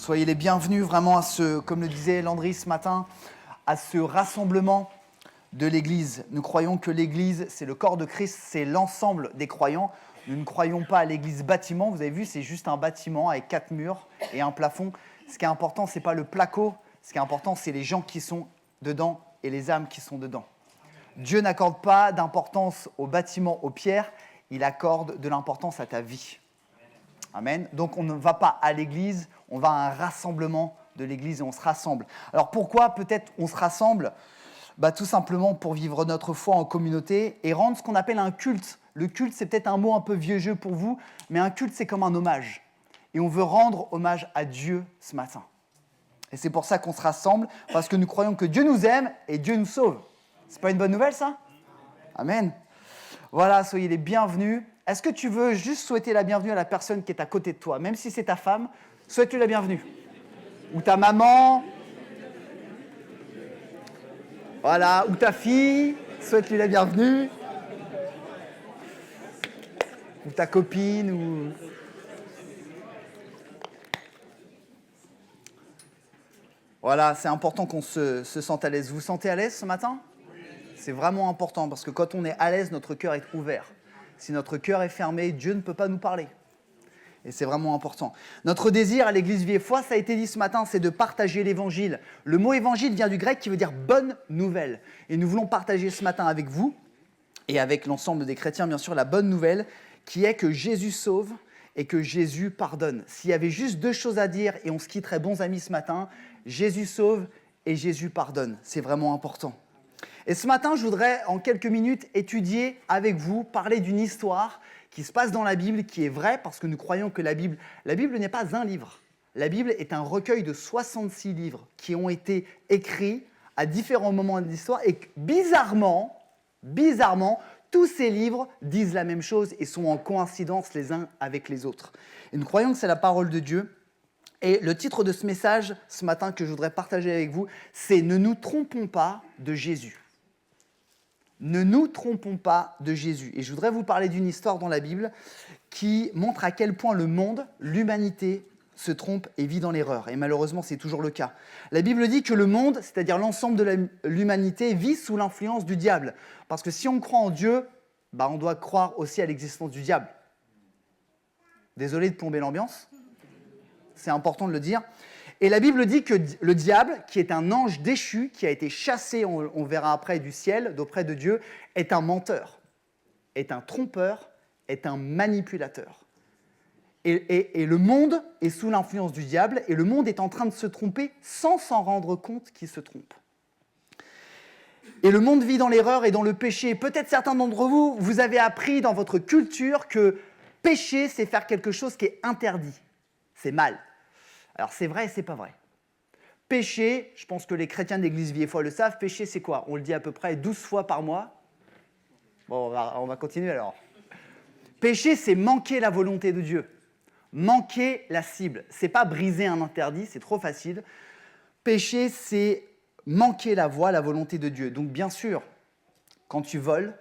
Soyez les bienvenus vraiment à comme le disait Landry ce matin, à ce rassemblement de l'Église. Nous croyons que l'Église, c'est le corps de Christ, c'est l'ensemble des croyants. Nous ne croyons pas à l'Église bâtiment. Vous avez vu, c'est juste un bâtiment avec 4 murs et un plafond. Ce qui est important, ce n'est pas le placo. Ce qui est important, c'est les gens qui sont dedans et les âmes qui sont dedans. Dieu n'accorde pas d'importance au bâtiment, aux pierres. Il accorde de l'importance à ta vie. Amen. Donc on ne va pas à l'église, on va à un rassemblement de l'église et on se rassemble. Alors pourquoi peut-être on se rassemble ? Tout simplement pour vivre notre foi en communauté et rendre ce qu'on appelle un culte. Le culte, c'est peut-être un mot un peu vieux jeu pour vous, mais un culte, c'est comme un hommage. Et on veut rendre hommage à Dieu ce matin. Et c'est pour ça qu'on se rassemble, parce que nous croyons que Dieu nous aime et Dieu nous sauve. C'est pas une bonne nouvelle, ça ? Amen. Voilà, soyez les bienvenus. Est-ce que tu veux juste souhaiter la bienvenue à la personne qui est à côté de toi, même si c'est ta femme, souhaite-lui la bienvenue. Ou ta maman, voilà, ou ta fille, souhaite-lui la bienvenue. Ou ta copine, ou... Voilà, c'est important qu'on se sente à l'aise. Vous vous sentez à l'aise ce matin ? C'est vraiment important, parce que quand on est à l'aise, notre cœur est ouvert. Si notre cœur est fermé, Dieu ne peut pas nous parler. Et c'est vraiment important. Notre désir à l'Église Vie et Foi, ça a été dit ce matin, c'est de partager l'Évangile. Le mot Évangile vient du grec qui veut dire « bonne nouvelle ». Et nous voulons partager ce matin avec vous et avec l'ensemble des chrétiens, bien sûr, la bonne nouvelle qui est que Jésus sauve et que Jésus pardonne. S'il y avait juste 2 choses à dire et on se quitterait bons amis ce matin, Jésus sauve et Jésus pardonne. C'est vraiment important. Et ce matin, je voudrais, en quelques minutes, étudier avec vous, parler d'une histoire qui se passe dans la Bible, qui est vraie, parce que nous croyons que la Bible n'est pas un livre. La Bible est un recueil de 66 livres qui ont été écrits à différents moments de l'histoire et bizarrement, tous ces livres disent la même chose et sont en coïncidence les uns avec les autres. Et nous croyons que c'est la parole de Dieu. Et le titre de ce message, ce matin, que je voudrais partager avec vous, c'est « Ne nous trompons pas de Jésus ». Ne nous trompons pas de Jésus. Et je voudrais vous parler d'une histoire dans la Bible qui montre à quel point le monde, l'humanité, se trompe et vit dans l'erreur. Et malheureusement, c'est toujours le cas. La Bible dit que le monde, c'est-à-dire l'ensemble de l'humanité, vit sous l'influence du diable. Parce que si on croit en Dieu, on doit croire aussi à l'existence du diable. Désolé de plomber l'ambiance. C'est important de le dire. Et la Bible dit que le diable, qui est un ange déchu, qui a été chassé, on verra après, du ciel, d'auprès de Dieu, est un menteur, est un trompeur, est un manipulateur. Et le monde est sous l'influence du diable, et le monde est en train de se tromper sans s'en rendre compte qu'il se trompe. Et le monde vit dans l'erreur et dans le péché. Peut-être certains d'entre vous, vous avez appris dans votre culture que pécher, c'est faire quelque chose qui est interdit. C'est mal. Alors c'est vrai et c'est pas vrai. Pécher, je pense que les chrétiens d'Église Vie et Foi le savent, pécher c'est quoi ? On le dit à peu près 12 fois par mois. Bon, on va continuer alors. Pécher, c'est manquer la volonté de Dieu. Manquer la cible. C'est pas briser un interdit, c'est trop facile. Pécher, c'est manquer la voie, la volonté de Dieu. Donc bien sûr, quand tu voles,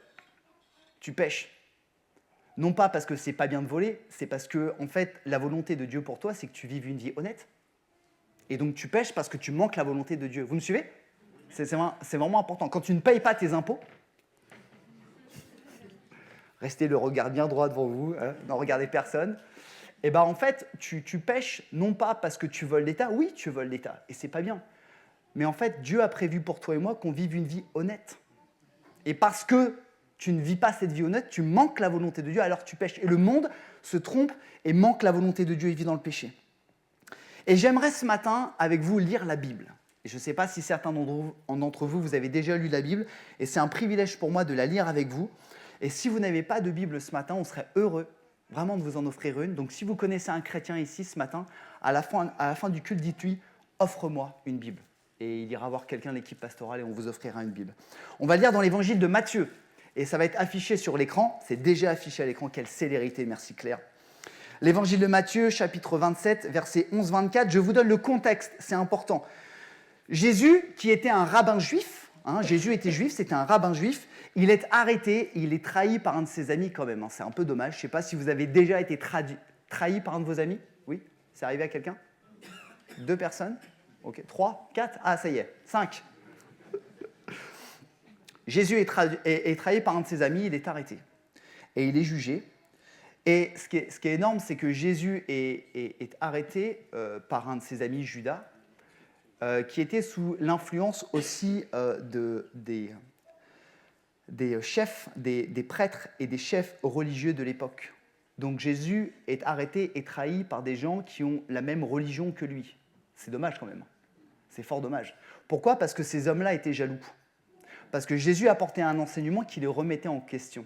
tu pêches. Non pas parce que c'est pas bien de voler, c'est parce que, en fait, la volonté de Dieu pour toi, c'est que tu vives une vie honnête. Et donc tu pêches parce que tu manques la volonté de Dieu. Vous me suivez ? C'est vraiment important. Quand tu ne payes pas tes impôts, restez le regard bien droit devant vous, ne regardez personne, et en fait, tu pêches non pas parce que tu voles l'État, oui, tu voles l'État, et c'est pas bien. Mais en fait, Dieu a prévu pour toi et moi qu'on vive une vie honnête. Et parce que tu ne vis pas cette vie honnête, tu manques la volonté de Dieu, alors tu pêches. Et le monde se trompe et manque la volonté de Dieu et vit dans le péché. Et j'aimerais ce matin, avec vous, lire la Bible. Et je ne sais pas si certains d'entre vous, vous avez déjà lu la Bible, et c'est un privilège pour moi de la lire avec vous. Et si vous n'avez pas de Bible ce matin, on serait heureux vraiment de vous en offrir une. Donc si vous connaissez un chrétien ici ce matin, à la fin du culte, dites-lui « Offre-moi une Bible ». Et il ira voir quelqu'un de l'équipe pastorale et on vous offrira une Bible. On va lire dans l'évangile de Matthieu. Et ça va être affiché sur l'écran. C'est déjà affiché à l'écran. Quelle célérité, merci Claire. L'évangile de Matthieu, chapitre 27, versets 11-24. Je vous donne le contexte, c'est important. Jésus, qui était un rabbin juif, Jésus était juif, c'était un rabbin juif, il est arrêté, il est trahi par un de ses amis quand même. C'est un peu dommage. Je ne sais pas si vous avez déjà été trahi par un de vos amis. Oui ? C'est arrivé à quelqu'un ? 2 personnes? Ok, 3, 4? Ah, ça y est, 5. Jésus est trahi par un de ses amis, il est arrêté. Et il est jugé. Et ce qui est énorme, c'est que Jésus est arrêté par un de ses amis, Judas, qui était sous l'influence aussi des chefs, des prêtres et des chefs religieux de l'époque. Donc Jésus est arrêté et trahi par des gens qui ont la même religion que lui. C'est dommage quand même. C'est fort dommage. Pourquoi? Parce que ces hommes-là étaient jaloux. Parce que Jésus apportait un enseignement qui les remettait en question.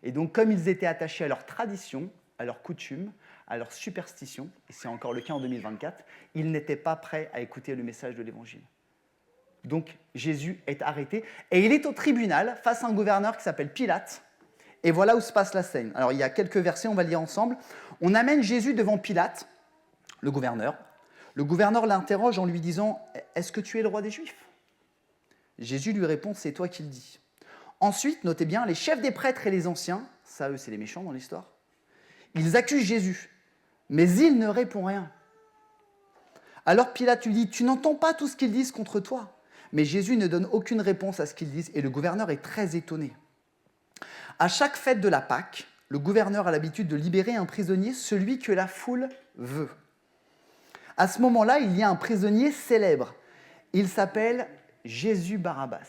Et donc, comme ils étaient attachés à leurs traditions, à leurs coutumes, à leurs superstitions, et c'est encore le cas en 2024, ils n'étaient pas prêts à écouter le message de l'Évangile. Donc, Jésus est arrêté, et il est au tribunal face à un gouverneur qui s'appelle Pilate, et voilà où se passe la scène. Alors, il y a quelques versets, on va lire ensemble. On amène Jésus devant Pilate, le gouverneur. Le gouverneur l'interroge en lui disant « Est-ce que tu es le roi des Juifs ?» Jésus lui répond « C'est toi qui le dis ». Ensuite, notez bien, les chefs des prêtres et les anciens, ça, eux, c'est les méchants dans l'histoire, ils accusent Jésus, mais il ne répond rien. Alors Pilate lui dit, tu n'entends pas tout ce qu'ils disent contre toi. Mais Jésus ne donne aucune réponse à ce qu'ils disent, et le gouverneur est très étonné. À chaque fête de la Pâque, le gouverneur a l'habitude de libérer un prisonnier, celui que la foule veut. À ce moment-là, il y a un prisonnier célèbre. Il s'appelle Jésus Barabbas.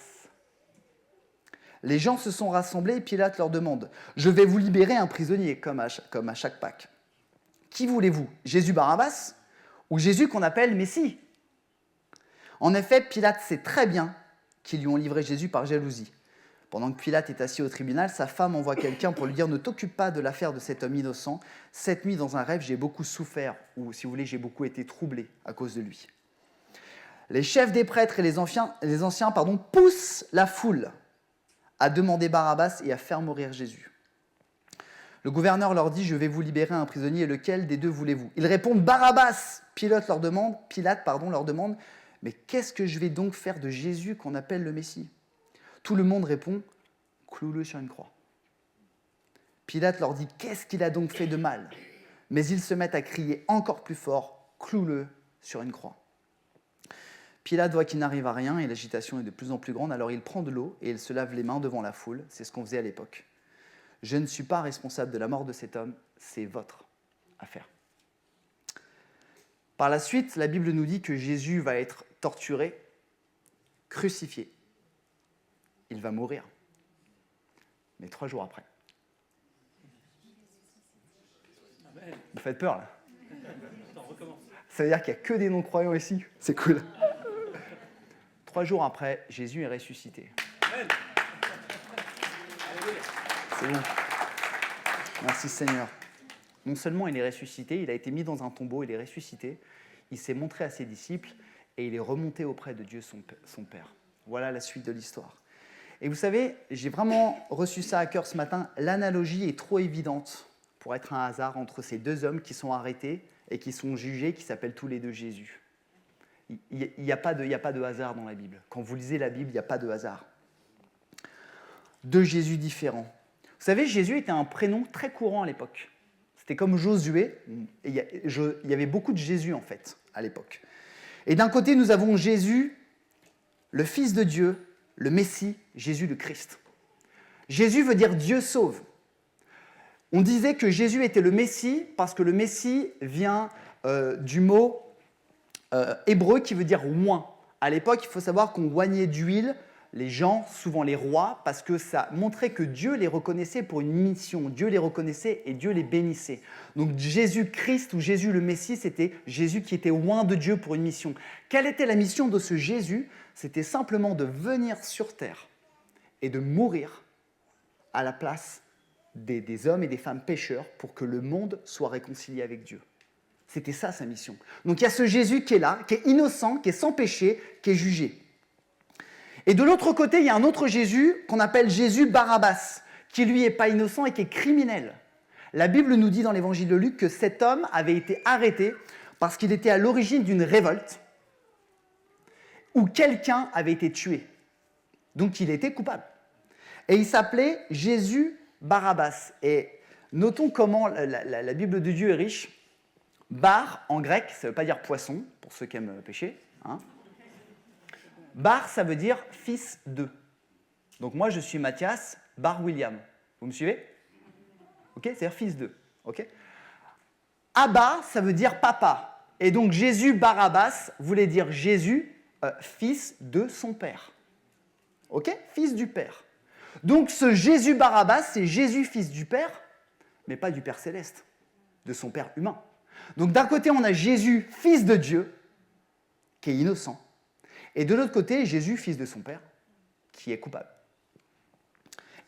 Les gens se sont rassemblés et Pilate leur demande « Je vais vous libérer un prisonnier, comme à chaque Pâque. Qui voulez-vous? Jésus Barabbas ou Jésus qu'on appelle Messie ?» En effet, Pilate sait très bien qu'ils lui ont livré Jésus par jalousie. Pendant que Pilate est assis au tribunal, sa femme envoie quelqu'un pour lui dire « Ne t'occupe pas de l'affaire de cet homme innocent. Cette nuit, dans un rêve, j'ai beaucoup souffert, ou si vous voulez, j'ai beaucoup été troublé à cause de lui. » Les chefs des prêtres et les anciens poussent la foule à demander Barabbas et à faire mourir Jésus. Le gouverneur leur dit « Je vais vous libérer un prisonnier, lequel des deux voulez-vous » Ils répondent « Barabbas !» Pilate leur demande « Mais qu'est-ce que je vais donc faire de Jésus qu'on appelle le Messie ?» Tout le monde répond « Cloue-le sur une croix. » Pilate leur dit « Qu'est-ce qu'il a donc fait de mal ?» Mais ils se mettent à crier encore plus fort « Cloue-le sur une croix. » Pilate voit qu'il n'arrive à rien et l'agitation est de plus en plus grande, alors il prend de l'eau et il se lave les mains devant la foule. C'est ce qu'on faisait à l'époque. « Je ne suis pas responsable de la mort de cet homme, c'est votre affaire. » Par la suite, la Bible nous dit que Jésus va être torturé, crucifié. Il va mourir. Mais 3 jours après. Vous faites peur, là. Ça veut dire qu'il n'y a que des non-croyants ici. C'est cool. 3 jours après, Jésus est ressuscité. C'est bon. Merci Seigneur. Non seulement il est ressuscité, il a été mis dans un tombeau, il est ressuscité, il s'est montré à ses disciples et il est remonté auprès de Dieu son Père. Voilà la suite de l'histoire. Et vous savez, j'ai vraiment reçu ça à cœur ce matin. L'analogie est trop évidente pour être un hasard entre ces 2 hommes qui sont arrêtés et qui sont jugés, qui s'appellent tous les 2 Jésus. Il n'y a pas de hasard dans la Bible. Quand vous lisez la Bible, il n'y a pas de hasard. 2 Jésus différents. Vous savez, Jésus était un prénom très courant à l'époque. C'était comme Josué. Il y avait beaucoup de Jésus, en fait, à l'époque. Et d'un côté, nous avons Jésus, le Fils de Dieu, le Messie, Jésus le Christ. Jésus veut dire Dieu sauve. On disait que Jésus était le Messie parce que le Messie vient du mot hébreu qui veut dire oint. À l'époque, il faut savoir qu'on oignait d'huile les gens, souvent les rois, parce que ça montrait que Dieu les reconnaissait pour une mission. Dieu les reconnaissait et Dieu les bénissait. Donc Jésus-Christ ou Jésus le Messie, c'était Jésus qui était oint de Dieu pour une mission. Quelle était la mission de ce Jésus? C'était simplement de venir sur terre et de mourir à la place des hommes et des femmes pécheurs pour que le monde soit réconcilié avec Dieu. C'était ça sa mission. Donc il y a ce Jésus qui est là, qui est innocent, qui est sans péché, qui est jugé. Et de l'autre côté, il y a un autre Jésus qu'on appelle Jésus Barabbas, qui lui n'est pas innocent et qui est criminel. La Bible nous dit dans l'évangile de Luc que cet homme avait été arrêté parce qu'il était à l'origine d'une révolte où quelqu'un avait été tué. Donc il était coupable. Et il s'appelait Jésus Barabbas. Et notons comment la Bible de Dieu est riche. Bar, en grec, ça ne veut pas dire poisson, pour ceux qui aiment pêcher. Hein. Bar, ça veut dire fils de. Donc moi, je suis Mathias, Bar William. Vous me suivez? Ok, c'est-à-dire fils de. Ok. Abba, ça veut dire papa. Et donc Jésus Barabbas voulait dire Jésus, fils de son père. Ok? Fils du père. Donc ce Jésus Barabbas, c'est Jésus, fils du père, mais pas du Père céleste, de son père humain. Donc d'un côté, on a Jésus, fils de Dieu, qui est innocent. Et de l'autre côté, Jésus, fils de son père, qui est coupable.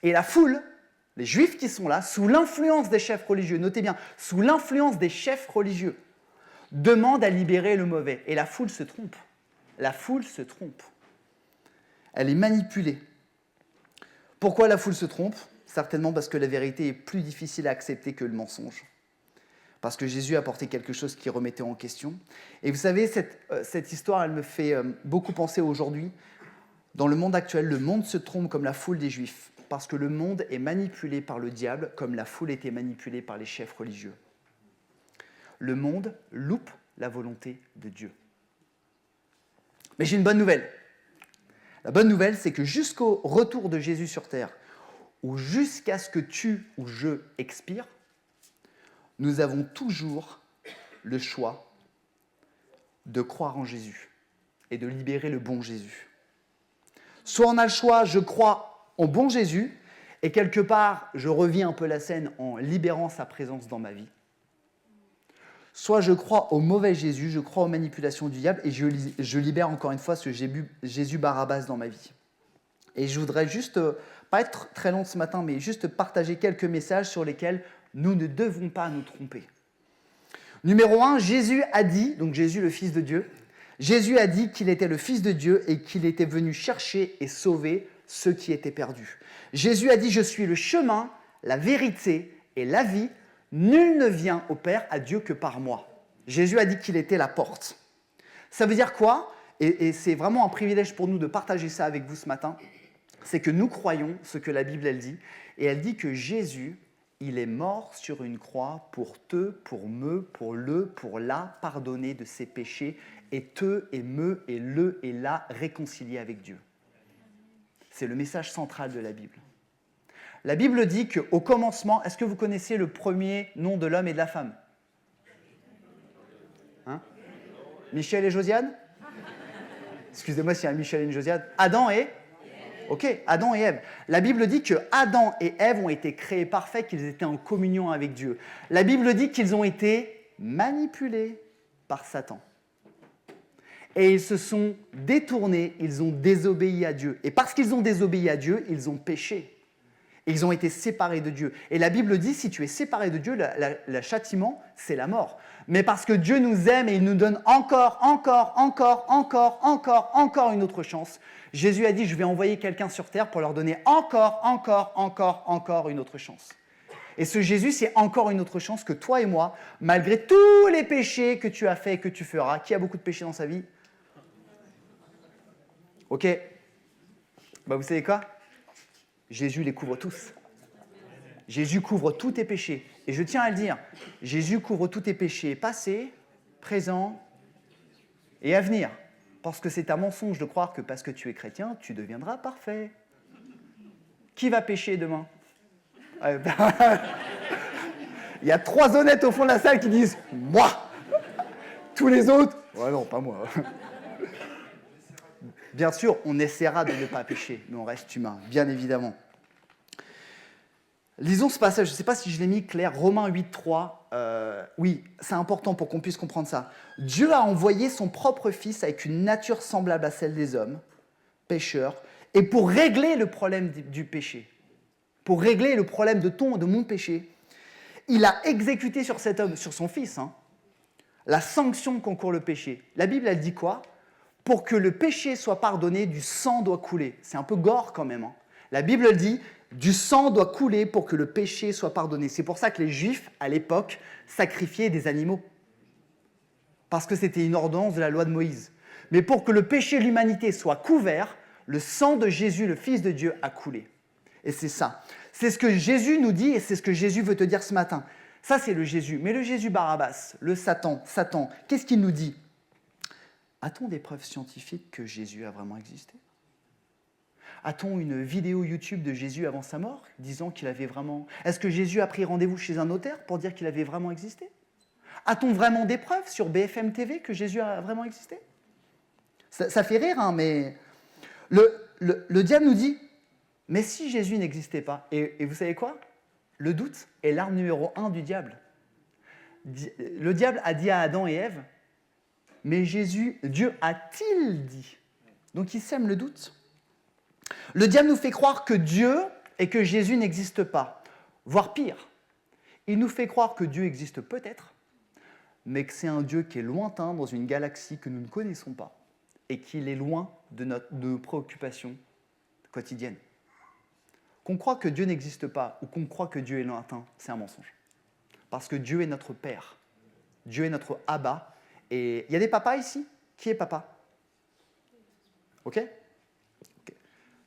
Et la foule, les Juifs qui sont là, sous l'influence des chefs religieux, notez bien, sous l'influence des chefs religieux, demandent à libérer le mauvais. Et la foule se trompe. La foule se trompe. Elle est manipulée. Pourquoi la foule se trompe? Certainement parce que la vérité est plus difficile à accepter que le mensonge. Parce que Jésus a apporté quelque chose qui remettait en question. Et vous savez, cette histoire, elle me fait beaucoup penser aujourd'hui. Dans le monde actuel, le monde se trompe comme la foule des Juifs. Parce que le monde est manipulé par le diable comme la foule était manipulée par les chefs religieux. Le monde loupe la volonté de Dieu. Mais j'ai une bonne nouvelle. La bonne nouvelle, c'est que jusqu'au retour de Jésus sur terre, ou jusqu'à ce que tu ou je expire, nous avons toujours le choix de croire en Jésus et de libérer le bon Jésus. Soit on a le choix, je crois en bon Jésus, et quelque part, je reviens un peu la scène en libérant sa présence dans ma vie. Soit je crois au mauvais Jésus, je crois aux manipulations du diable, et je libère encore une fois ce Jésus Barabbas dans ma vie. Et je voudrais juste, pas être très long ce matin, mais juste partager quelques messages sur lesquels nous ne devons pas nous tromper. Numéro 1, Jésus a dit, donc Jésus le Fils de Dieu, Jésus a dit qu'il était le Fils de Dieu et qu'il était venu chercher et sauver ceux qui étaient perdus. Jésus a dit, je suis le chemin, la vérité et la vie. Nul ne vient au Père, à Dieu, que par moi. Jésus a dit qu'il était la porte. Ça veut dire quoi? Et c'est vraiment un privilège pour nous de partager ça avec vous ce matin. C'est que nous croyons ce que la Bible, elle dit. Et elle dit que Jésus, il est mort sur une croix pour te, pour me, pour la pardonner de ses péchés et te, et me, et le, et la réconcilier avec Dieu. C'est le message central de la Bible. La Bible dit qu'au commencement, est-ce que vous connaissez le premier nom de l'homme et de la femme? Hein? Michel et Josiane? Excusez-moi s'il y a un Michel et une Josiane. Adam et? Ok, Adam et Ève. La Bible dit que Adam et Ève ont été créés parfaits, qu'ils étaient en communion avec Dieu. La Bible dit qu'ils ont été manipulés par Satan. Et ils se sont détournés, ils ont désobéi à Dieu. Et parce qu'ils ont désobéi à Dieu, ils ont péché. Ils ont été séparés de Dieu. Et la Bible dit, si tu es séparé de Dieu, le châtiment, c'est la mort. Mais parce que Dieu nous aime et il nous donne encore une autre chance, Jésus a dit, je vais envoyer quelqu'un sur terre pour leur donner encore une autre chance. Et ce Jésus, c'est encore une autre chance que toi et moi, malgré tous les péchés que tu as faits et que tu feras. Qui a beaucoup de péchés dans sa vie? Ok. Vous savez quoi? Jésus les couvre tous. Jésus couvre tous tes péchés. Et je tiens à le dire, Jésus couvre tous tes péchés passés, présents et à venir. Parce que c'est un mensonge de croire que parce que tu es chrétien, tu deviendras parfait. Qui va pécher demain? Il y a 3 honnêtes au fond de la salle qui disent « Moi !» Tous les autres « Ouais, non, pas moi. » Bien sûr, on essaiera de ne pas pécher, mais on reste humain, bien évidemment. Lisons ce passage, je ne sais pas si je l'ai mis clair, Romains 8, 3. Oui, c'est important pour qu'on puisse comprendre ça. Dieu a envoyé son propre Fils avec une nature semblable à celle des hommes, pécheurs, et pour régler le problème du péché, pour régler le problème de mon péché, il a exécuté sur cet homme, sur son Fils, la sanction qu'encourt le péché. La Bible, elle dit quoi? Pour que le péché soit pardonné, du sang doit couler. C'est un peu gore quand même. La Bible dit, du sang doit couler pour que le péché soit pardonné. C'est pour ça que les Juifs, à l'époque, sacrifiaient des animaux. Parce que c'était une ordonnance de la loi de Moïse. Mais pour que le péché de l'humanité soit couvert, le sang de Jésus, le Fils de Dieu, a coulé. Et c'est ça. C'est ce que Jésus nous dit et c'est ce que Jésus veut te dire ce matin. Ça, c'est le Jésus. Mais le Jésus Barabbas, le Satan, qu'est-ce qu'il nous dit? A-t-on des preuves scientifiques que Jésus a vraiment existé? A-t-on une vidéo YouTube de Jésus avant sa mort, disant qu'il avait vraiment... Est-ce que Jésus a pris rendez-vous chez un notaire pour dire qu'il avait vraiment existé? A-t-on vraiment des preuves sur BFM TV que Jésus a vraiment existé? Ça fait rire, hein, mais le diable nous dit, mais si Jésus n'existait pas, et vous savez quoi? Le doute est l'arme numéro 1 du diable. Le diable a dit à Adam et Ève, mais Dieu a-t-il dit? Donc il sème le doute. Le diable nous fait croire que Dieu et que Jésus n'existent pas, voire pire. Il nous fait croire que Dieu existe peut-être, mais que c'est un Dieu qui est lointain dans une galaxie que nous ne connaissons pas et qu'il est loin de nos préoccupations quotidiennes. Qu'on croit que Dieu n'existe pas ou qu'on croit que Dieu est lointain, c'est un mensonge. Parce que Dieu est notre Père. Dieu est notre Abba. Et il y a des papas ici? Qui est papa? Ok?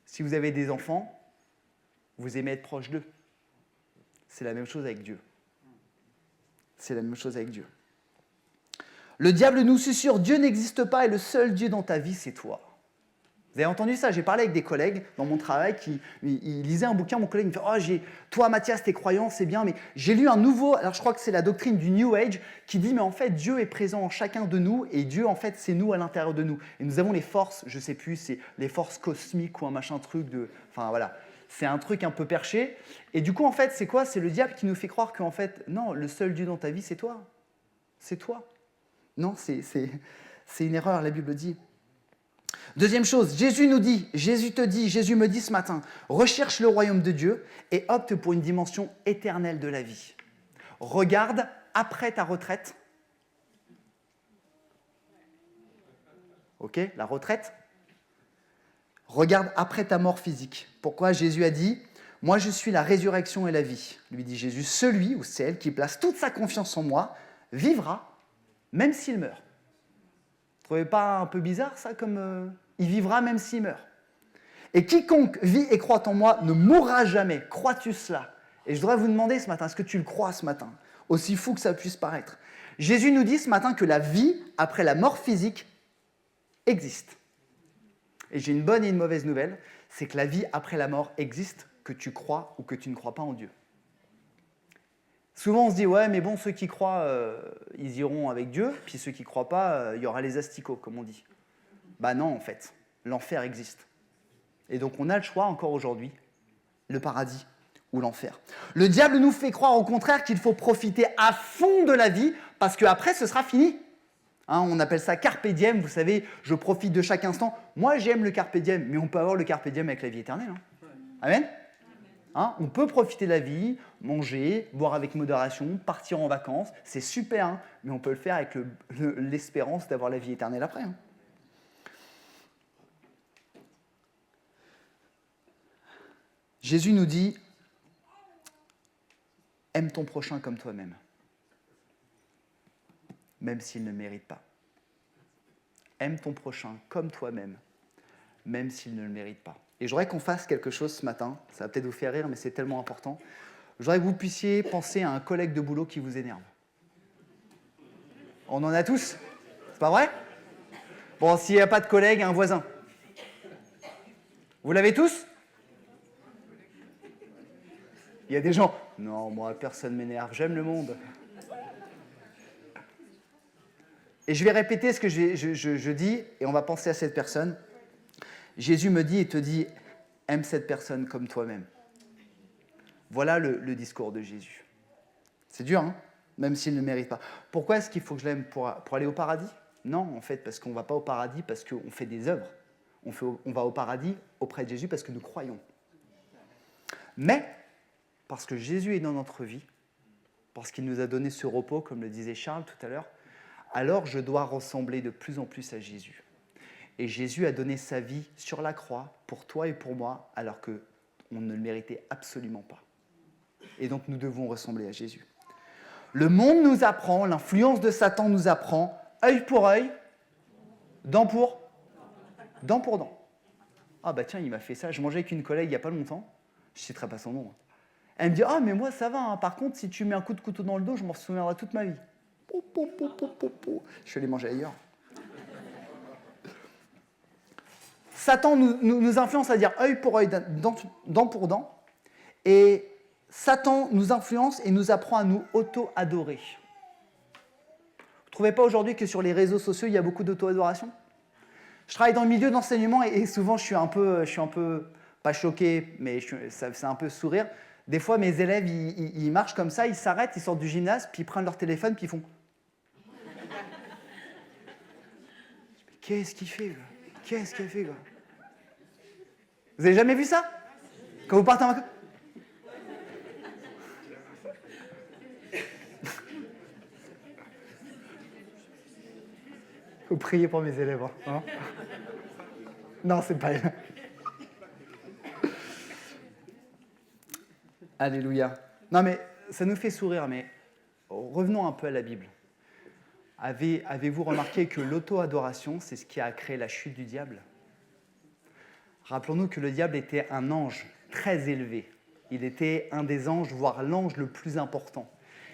Si vous avez des enfants, vous aimez être proche d'eux. C'est la même chose avec Dieu. C'est la même chose avec Dieu. Le diable nous susurre, Dieu n'existe pas et le seul Dieu dans ta vie, c'est toi. Vous avez entendu ça? J'ai parlé avec des collègues dans mon travail qui ils lisaient un bouquin. Mon collègue me fait « toi Mathias, t'es croyant, c'est bien, mais j'ai lu un nouveau... » Alors je crois que c'est la doctrine du New Age qui dit « Mais en fait, Dieu est présent en chacun de nous et Dieu, en fait, c'est nous à l'intérieur de nous. Et nous avons les forces, je ne sais plus, c'est les forces cosmiques ou un machin truc de... » Enfin voilà, c'est un truc un peu perché. Et du coup, en fait, c'est quoi? C'est le diable qui nous fait croire qu'en fait, non, le seul Dieu dans ta vie, c'est toi. C'est toi. Non, c'est une erreur, la Bible dit. Deuxième chose, Jésus nous dit, Jésus me dit ce matin, recherche le royaume de Dieu et opte pour une dimension éternelle de la vie. Regarde après ta retraite. Ok, la retraite. Regarde après ta mort physique. Pourquoi Jésus a dit, moi je suis la résurrection et la vie. Lui dit Jésus, celui ou celle qui place toute sa confiance en moi vivra même s'il meurt. Vous ne trouvez pas un peu bizarre ça comme il vivra même s'il meurt. Et quiconque vit et croit en moi ne mourra jamais. Crois-tu cela? Et je voudrais vous demander ce matin, est-ce que tu le crois ce matin? Aussi fou que ça puisse paraître. Jésus nous dit ce matin que la vie après la mort physique existe. Et j'ai une bonne et une mauvaise nouvelle, c'est que la vie après la mort existe, que tu crois ou que tu ne crois pas en Dieu. Souvent, on se dit, ouais, mais bon, ceux qui croient, ils iront avec Dieu, puis ceux qui ne croient pas, il y aura les asticots, comme on dit. Bah non, en fait, l'enfer existe. Et donc, on a le choix, encore aujourd'hui, le paradis ou l'enfer. Le diable nous fait croire, au contraire, qu'il faut profiter à fond de la vie, parce qu'après, ce sera fini. Hein, on appelle ça carpe diem, vous savez, je profite de chaque instant. Moi, j'aime le carpe diem, mais on peut avoir le carpe diem avec la vie éternelle. Hein. Amen. Hein, on peut profiter de la vie, manger, boire avec modération, partir en vacances, c'est super, hein, mais on peut le faire avec l'espérance d'avoir la vie éternelle après. Hein. Jésus nous dit, aime ton prochain comme toi-même, même s'il ne le mérite pas. Aime ton prochain comme toi-même, même s'il ne le mérite pas. Et je voudrais qu'on fasse quelque chose ce matin, ça va peut-être vous faire rire, mais c'est tellement important. Je voudrais que vous puissiez penser à un collègue de boulot qui vous énerve. On en a tous? C'est pas vrai? Bon, s'il n'y a pas de collègue, un voisin. Vous l'avez tous? Il y a des gens, non, moi, personne ne m'énerve, j'aime le monde. Et je vais répéter ce que je dis, et on va penser à cette personne. Jésus me dit et te dit, aime cette personne comme toi-même. Voilà le discours de Jésus. C'est dur, hein? Même s'il ne le mérite pas. Pourquoi est-ce qu'il faut que je l'aime pour aller au paradis? Non, en fait, parce qu'on ne va pas au paradis parce qu'on fait des œuvres. On va au paradis auprès de Jésus parce que nous croyons. Mais, parce que Jésus est dans notre vie, parce qu'il nous a donné ce repos, comme le disait Charles tout à l'heure, alors je dois ressembler de plus en plus à Jésus. Et Jésus a donné sa vie sur la croix pour toi et pour moi, alors qu'on ne le méritait absolument pas. Et donc nous devons ressembler à Jésus. Le monde nous apprend, l'influence de Satan nous apprend, œil pour œil, dent pour dent. Ah bah tiens, il m'a fait ça. Je mangeais avec une collègue il n'y a pas longtemps, je ne citerai pas son nom. Elle me dit, ah mais moi ça va, hein. Par contre si tu mets un coup de couteau dans le dos, je m'en souviendrai toute ma vie. Pou, pou, pou, pou, pou, pou. Je vais les manger ailleurs. Satan nous influence à dire œil pour œil, dent pour dent. Et Satan nous influence et nous apprend à nous auto-adorer. Vous ne trouvez pas aujourd'hui que sur les réseaux sociaux, il y a beaucoup d'auto-adoration ? Je travaille dans le milieu d'enseignement et souvent je suis un peu pas choqué, mais c'est un peu sourire. Des fois, mes élèves, ils marchent comme ça, ils s'arrêtent, ils sortent du gymnase, puis ils prennent leur téléphone, puis ils font... Qu'est-ce qu'il fait, là ? Qu'est-ce qu'il fait, là ? Vous avez jamais vu ça ? Quand vous partez en vacances ? Vous priez pour mes élèves, hein ? Non, c'est pas elle. Alléluia. Non, mais ça nous fait sourire, mais revenons un peu à la Bible. Avez-vous remarqué que l'auto-adoration, c'est ce qui a créé la chute du diable ? Rappelons-nous que le diable était un ange très élevé. Il était un des anges, voire l'ange le plus important.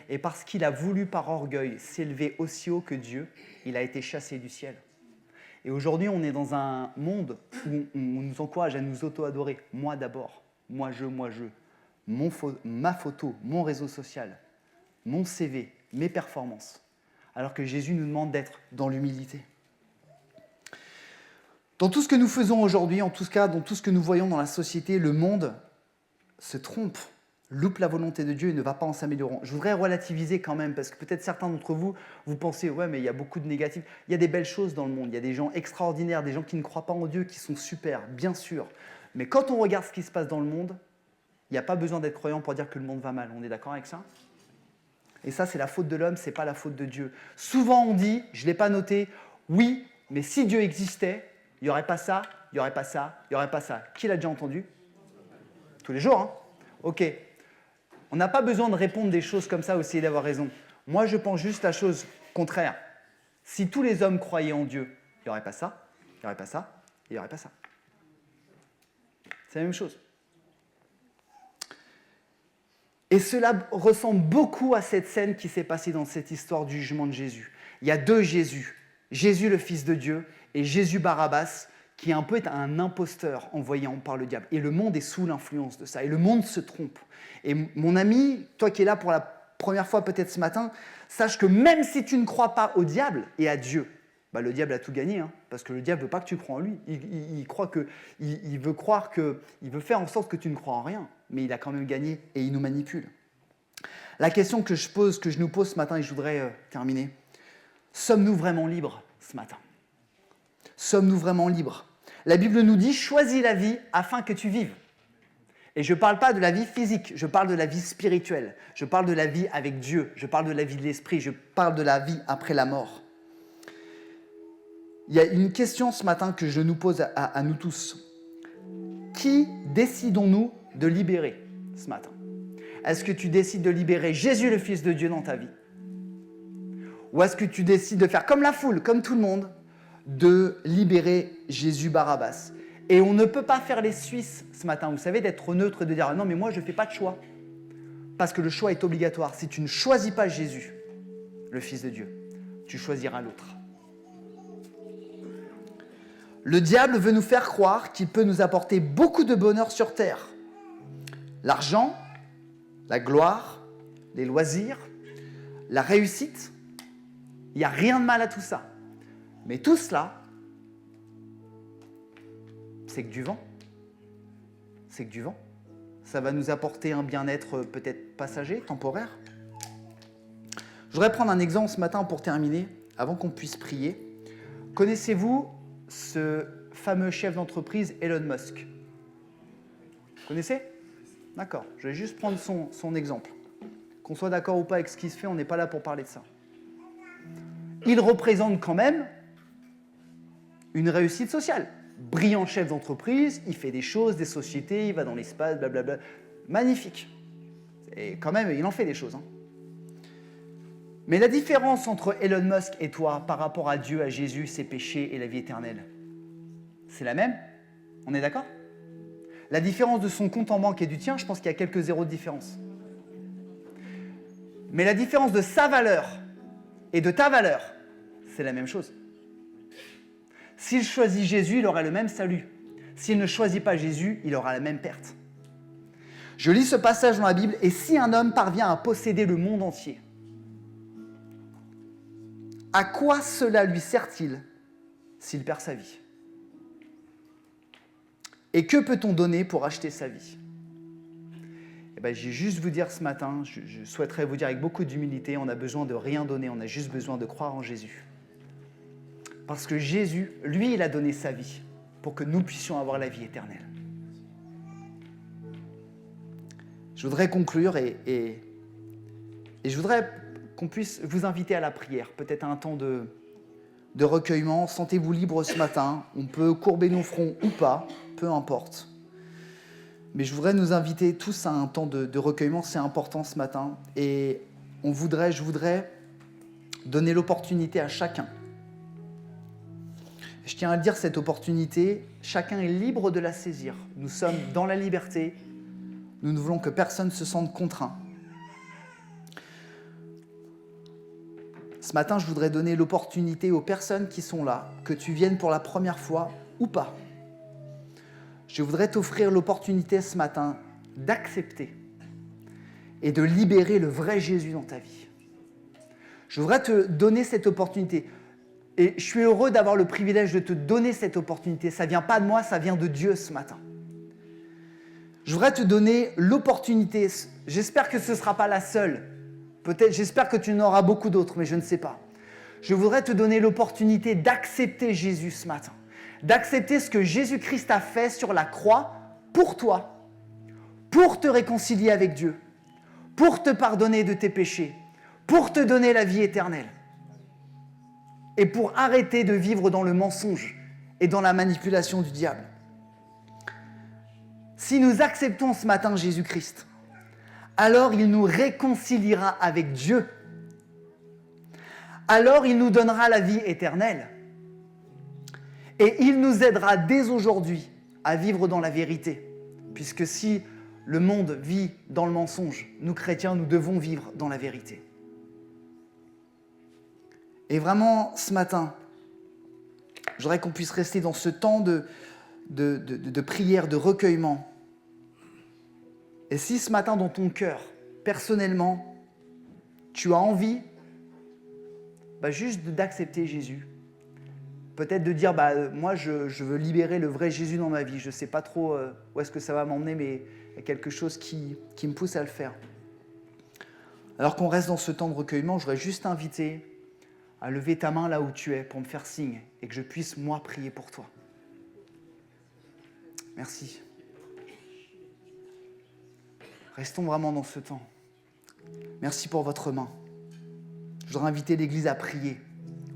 Et parce qu'il a voulu par orgueil s'élever aussi haut que Dieu, il a été chassé du ciel. Et aujourd'hui, on est dans un monde où on nous encourage à nous auto-adorer. Moi d'abord, moi je, ma photo, mon réseau social, mon CV, mes performances. Alors que Jésus nous demande d'être dans l'humilité. Dans tout ce que nous faisons aujourd'hui, en tout cas, dans tout ce que nous voyons dans la société, le monde se trompe, loupe la volonté de Dieu et ne va pas en s'améliorant. Je voudrais relativiser quand même, parce que peut-être certains d'entre vous, vous pensez, ouais, mais il y a beaucoup de négatifs. Il y a des belles choses dans le monde, il y a des gens extraordinaires, des gens qui ne croient pas en Dieu, qui sont super, bien sûr. Mais quand on regarde ce qui se passe dans le monde, il n'y a pas besoin d'être croyant pour dire que le monde va mal. On est d'accord avec ça ? Et ça, c'est la faute de l'homme, ce n'est pas la faute de Dieu. Souvent, on dit, je ne l'ai pas noté, oui, mais si Dieu existait, il n'y aurait pas ça, il n'y aurait pas ça, il n'y aurait pas ça. Qui l'a déjà entendu ? Tous les jours, hein ? Ok. On n'a pas besoin de répondre des choses comme ça ou essayer d'avoir raison. Moi, je pense juste la chose contraire. Si tous les hommes croyaient en Dieu, il n'y aurait pas ça, il n'y aurait pas ça, il n'y aurait pas ça. C'est la même chose. Et cela ressemble beaucoup à cette scène qui s'est passée dans cette histoire du jugement de Jésus. Il y a deux Jésus. Jésus, le Fils de Dieu, et Jésus Barabbas, qui un peu est un imposteur envoyé par le diable. Et le monde est sous l'influence de ça. Et le monde se trompe. Et mon ami, toi qui es là pour la première fois peut-être ce matin, sache que même si tu ne crois pas au diable et à Dieu, bah le diable a tout gagné, hein, parce que le diable ne veut pas que tu crois en lui. Il veut faire en sorte que tu ne crois en rien, mais il a quand même gagné et il nous manipule. La question que je nous pose ce matin, et je voudrais terminer, sommes-nous vraiment libres ce matin ? Sommes-nous vraiment libres ? La Bible nous dit « Choisis la vie afin que tu vives ». Et je ne parle pas de la vie physique, je parle de la vie spirituelle, je parle de la vie avec Dieu, je parle de la vie de l'esprit, je parle de la vie après la mort. Il y a une question ce matin que je nous pose à nous tous. Qui décidons-nous de libérer ce matin ? Est-ce que tu décides de libérer Jésus, le Fils de Dieu, dans ta vie ? Ou est-ce que tu décides de faire comme la foule, comme tout le monde, de libérer Jésus Barabbas ? Et on ne peut pas faire les Suisses ce matin, vous savez, d'être neutre et de dire « Non, mais moi, je ne fais pas de choix. » Parce que le choix est obligatoire. Si tu ne choisis pas Jésus, le Fils de Dieu, tu choisiras l'autre. Le diable veut nous faire croire qu'il peut nous apporter beaucoup de bonheur sur terre. L'argent, la gloire, les loisirs, la réussite. Il n'y a rien de mal à tout ça. Mais tout cela, c'est que du vent. C'est que du vent. Ça va nous apporter un bien-être peut-être passager, temporaire. Je voudrais prendre un exemple ce matin pour terminer, avant qu'on puisse prier. Connaissez-vous ce fameux chef d'entreprise Elon Musk ? Vous connaissez ? D'accord. Je vais juste prendre son exemple. Qu'on soit d'accord ou pas avec ce qui se fait, on n'est pas là pour parler de ça. Il représente quand même une réussite sociale. Brillant chef d'entreprise, il fait des choses, des sociétés, il va dans l'espace, blablabla. Magnifique. Et quand même, il en fait des choses. Hein. Mais la différence entre Elon Musk et toi par rapport à Dieu, à Jésus, ses péchés et la vie éternelle, c'est la même ? On est d'accord ? La différence de son compte en banque et du tien, je pense qu'il y a quelques zéros de différence. Mais la différence de sa valeur et de ta valeur, c'est la même chose. S'il choisit Jésus, il aura le même salut. S'il ne choisit pas Jésus, il aura la même perte. Je lis ce passage dans la Bible, et si un homme parvient à posséder le monde entier, à quoi cela lui sert-il s'il perd sa vie? Et que peut-on donner pour acheter sa vie? Eh bien, j'ai juste vous dire ce matin, je souhaiterais vous dire avec beaucoup d'humilité, on n'a besoin de rien donner, on a juste besoin de croire en Jésus. Parce que Jésus, lui, il a donné sa vie pour que nous puissions avoir la vie éternelle. Je voudrais conclure et je voudrais qu'on puisse vous inviter à la prière, peut-être à un temps de recueillement. Sentez-vous libre ce matin, on peut courber nos fronts ou pas, peu importe. Mais je voudrais nous inviter tous à un temps de recueillement, c'est important ce matin. Et je voudrais donner l'opportunité à chacun. Je tiens à le dire, cette opportunité, chacun est libre de la saisir. Nous sommes dans la liberté. Nous ne voulons que personne se sente contraint. Ce matin, je voudrais donner l'opportunité aux personnes qui sont là, que tu viennes pour la première fois ou pas. Je voudrais t'offrir l'opportunité ce matin d'accepter et de libérer le vrai Jésus dans ta vie. Je voudrais te donner cette opportunité. Et je suis heureux d'avoir le privilège de te donner cette opportunité. Ça ne vient pas de moi, ça vient de Dieu ce matin. Je voudrais te donner l'opportunité. J'espère que ce ne sera pas la seule. Peut-être, j'espère que tu en auras beaucoup d'autres, mais je ne sais pas. Je voudrais te donner l'opportunité d'accepter Jésus ce matin. D'accepter ce que Jésus-Christ a fait sur la croix pour toi, pour te réconcilier avec Dieu, pour te pardonner de tes péchés, pour te donner la vie éternelle et pour arrêter de vivre dans le mensonge et dans la manipulation du diable. Si nous acceptons ce matin Jésus-Christ, alors il nous réconciliera avec Dieu. Alors il nous donnera la vie éternelle. Et il nous aidera dès aujourd'hui à vivre dans la vérité. Puisque si le monde vit dans le mensonge, nous chrétiens, nous devons vivre dans la vérité. Et vraiment, ce matin, je voudrais qu'on puisse rester dans ce temps de prière, de recueillement. Et si ce matin, dans ton cœur, personnellement, tu as envie juste d'accepter Jésus, peut-être de dire, moi, je veux libérer le vrai Jésus dans ma vie. Je ne sais pas trop où est-ce que ça va m'emmener, mais il y a quelque chose qui me pousse à le faire. Alors qu'on reste dans ce temps de recueillement, je voudrais juste t'inviter à lever ta main là où tu es pour me faire signe et que je puisse, moi, prier pour toi. Merci. Restons vraiment dans ce temps. Merci pour votre main. Je voudrais inviter l'Église à prier,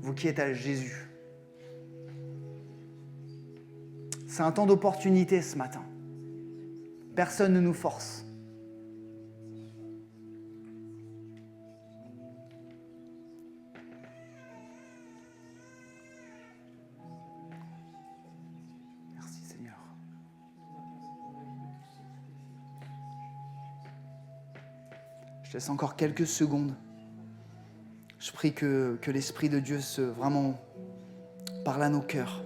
vous qui êtes à Jésus. C'est un temps d'opportunité ce matin. Personne ne nous force. Merci Seigneur. Je laisse encore quelques secondes. Je prie que l'Esprit de Dieu vraiment parle à nos cœurs.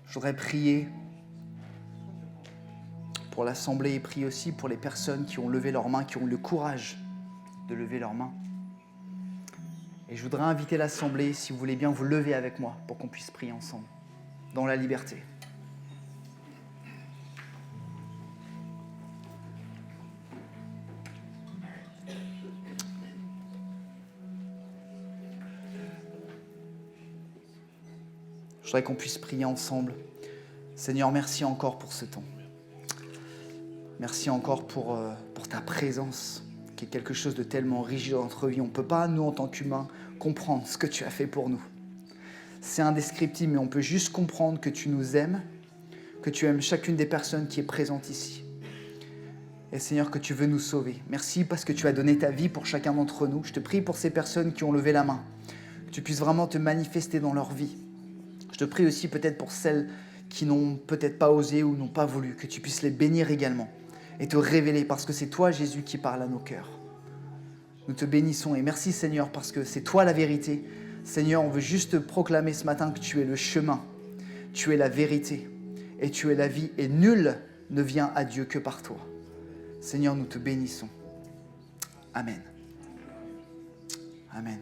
Je voudrais prier pour l'Assemblée et prier aussi pour les personnes qui ont levé leurs mains, qui ont le courage de lever leurs mains. Et je voudrais inviter l'Assemblée, si vous voulez bien vous lever avec moi pour qu'on puisse prier ensemble, dans la liberté. Je voudrais qu'on puisse prier ensemble. Seigneur, merci encore pour ce temps. Merci encore pour ta présence, qui est quelque chose de tellement riche dans notre vie. On ne peut pas, nous, en tant qu'humains, comprendre ce que tu as fait pour nous. C'est indescriptible, mais on peut juste comprendre que tu nous aimes, que tu aimes chacune des personnes qui est présente ici. Et Seigneur, que tu veux nous sauver. Merci parce que tu as donné ta vie pour chacun d'entre nous. Je te prie pour ces personnes qui ont levé la main, que tu puisses vraiment te manifester dans leur vie. Je te prie aussi peut-être pour celles qui n'ont peut-être pas osé ou n'ont pas voulu, que tu puisses les bénir également et te révéler parce que c'est toi, Jésus, qui parle à nos cœurs. Nous te bénissons et merci Seigneur parce que c'est toi la vérité. Seigneur, on veut juste proclamer ce matin que tu es le chemin, tu es la vérité et tu es la vie et nul ne vient à Dieu que par toi. Seigneur, nous te bénissons. Amen. Amen.